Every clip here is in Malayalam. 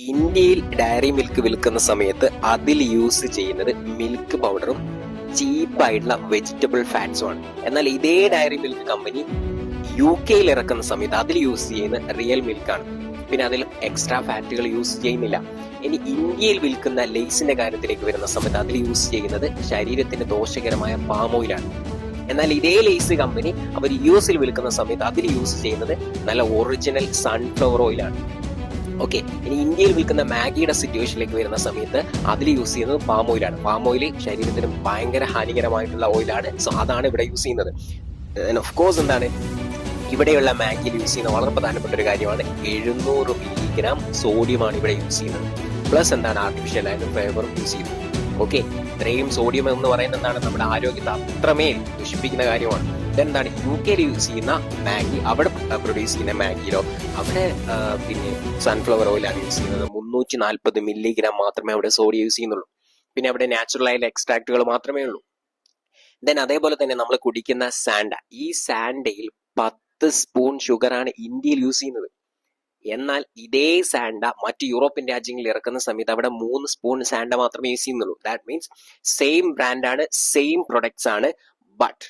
ഇന്ത്യയിൽ ഡയറി മിൽക്ക് വിൽക്കുന്ന സമയത്ത് അതിൽ യൂസ് ചെയ്യുന്നത് മിൽക്ക് പൗഡറും ചീപ്പായിട്ടുള്ള വെജിറ്റബിൾ ഫാറ്റ്സുമാണ്. എന്നാൽ ഇതേ ഡയറി മിൽക്ക് കമ്പനി UK ഇറക്കുന്ന സമയത്ത് അതിൽ യൂസ് ചെയ്യുന്ന റിയൽ മിൽക്കാണ്. പിന്നെ അതിൽ എക്സ്ട്രാ ഫാറ്റുകൾ യൂസ് ചെയ്യുന്നില്ല. ഇനി ഇന്ത്യയിൽ വിൽക്കുന്ന ലേസിന്റെ കാര്യത്തിലേക്ക് വരുന്ന സമയത്ത് അതിൽ യൂസ് ചെയ്യുന്നത് ശരീരത്തിന് ദോഷകരമായ പാം ഓയിലാണ്. എന്നാൽ ഇതേ ലേസ് കമ്പനി അവർ US വിൽക്കുന്ന സമയത്ത് അതിൽ യൂസ് ചെയ്യുന്നത് നല്ല ഒറിജിനൽ സൺഫ്ലവർ ഓയിലാണ്. ഓക്കെ, ഇനി ഇന്ത്യയിൽ വിൽക്കുന്ന മാഗിയുടെ സിറ്റുവേഷനിലേക്ക് വരുന്ന സമയത്ത് അതിൽ യൂസ് ചെയ്യുന്നത് പാം ഓയിലാണ്. പാം ഓയിൽ ശരീരത്തിന് ഭയങ്കര ഹാനികരമായിട്ടുള്ള ഓയിലാണ്. സോ അതാണ് ഇവിടെ യൂസ് ചെയ്യുന്നത്. ഓഫ് കോഴ്സ് എന്താണ് ഇവിടെയുള്ള മാഗിയിൽ യൂസ് ചെയ്യുന്ന വളരെ പ്രധാനപ്പെട്ട ഒരു കാര്യമാണ് 700 മില്ലിഗ്രാം സോഡിയമാണ് ഇവിടെ യൂസ് ചെയ്യുന്നത്. പ്ലസ് എന്താണ് ആർട്ടിഫിഷ്യൽ ആയിട്ടും ഫ്ലേവറും യൂസ് ചെയ്യുന്നത്. ഓക്കെ, ഇത്രയും സോഡിയം എന്ന് പറയുന്നത് എന്താണ് നമ്മുടെ ആരോഗ്യത്തെ അത്രമേൽ ദുഷിപ്പിക്കുന്ന കാര്യമാണ്. ഇതെന്താണ് UK യൂസ് ചെയ്യുന്ന മാഗി, അവിടെ പ്രൊഡ്യൂസ് ചെയ്യുന്ന മാഗിയിലോ അവിടെ പിന്നെ സൺഫ്ലവർ ഓയിലാണ് യൂസ് ചെയ്യുന്നത്. 340 മില്ലിഗ്രാം മാത്രമേ അവിടെ സോഡിയം യൂസ് ചെയ്യുന്നുള്ളൂ. പിന്നെ അവിടെ നാച്ചുറൽ ആയിട്ടുള്ള എക്സ്ട്രാക്റ്റുകൾ മാത്രമേ ഉള്ളൂ. ദെൻ അതേപോലെ തന്നെ നമ്മൾ കുടിക്കുന്ന സാൻഡ, ഈ സാൻഡയിൽ 10 സ്പൂൺ ഷുഗറാണ് ഇന്ത്യയിൽ യൂസ് ചെയ്യുന്നത്. എന്നാൽ ഇതേ സാൻഡ മറ്റ് യൂറോപ്യൻ രാജ്യങ്ങളിൽ ഇറക്കുന്ന സമയത്ത് അവിടെ 3 സ്പൂൺ സാൻഡ മാത്രമേ യൂസ് ചെയ്യുന്നുള്ളൂ. ദാറ്റ് മീൻസ് സെയിം ബ്രാൻഡാണ്, സെയിം പ്രൊഡക്ട്സ് ആണ്. ബട്ട്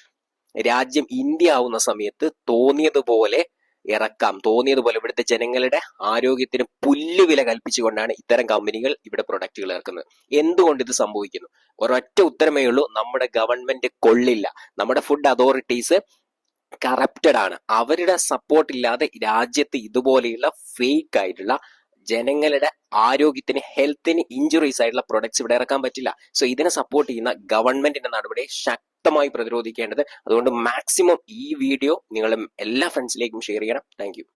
രാജ്യം ഇന്ത്യ ആവുന്ന സമയത്ത് തോന്നിയതുപോലെ ഇറക്കാം, തോന്നിയതുപോലെ ഇവിടുത്തെ ജനങ്ങളുടെ ആരോഗ്യത്തിന് പുല്ലുവില കൽപ്പിച്ചുകൊണ്ടാണ് ഇത്തരം കമ്പനികൾ ഇവിടെ പ്രൊഡക്റ്റുകൾ ഇറക്കുന്നത്. എന്തുകൊണ്ട് ഇത് സംഭവിക്കുന്നു? ഒരൊറ്റ ഉത്തരമേ ഉള്ളൂ, നമ്മുടെ ഗവൺമെന്റ് കൊള്ളില്ല. നമ്മുടെ ഫുഡ് അതോറിറ്റീസ് കറപ്റ്റഡ് ആണ്. അവരുടെ സപ്പോർട്ട് ഇല്ലാതെ രാജ്യത്ത് ഇതുപോലെയുള്ള ഫേക്ക് ആയിട്ടുള്ള ജനങ്ങളുടെ ആരോഗ്യത്തിന്, ഹെൽത്തിന് ഇഞ്ചുറീസ് ആയിട്ടുള്ള പ്രൊഡക്ട്സ് ഇവിടെ ഇറക്കാൻ പറ്റില്ല. സോ ഇതിനെ സപ്പോർട്ട് ചെയ്യുന്ന ഗവൺമെന്റിന്റെ നടപടി ശക്തമായി പ്രതിരോധിക്കേണ്ടത്. അതുകൊണ്ട് മാക്സിമം ഈ വീഡിയോ നിങ്ങൾ എല്ലാ ഫ്രണ്ട്സിലേക്കും ഷെയർ ചെയ്യണം. താങ്ക്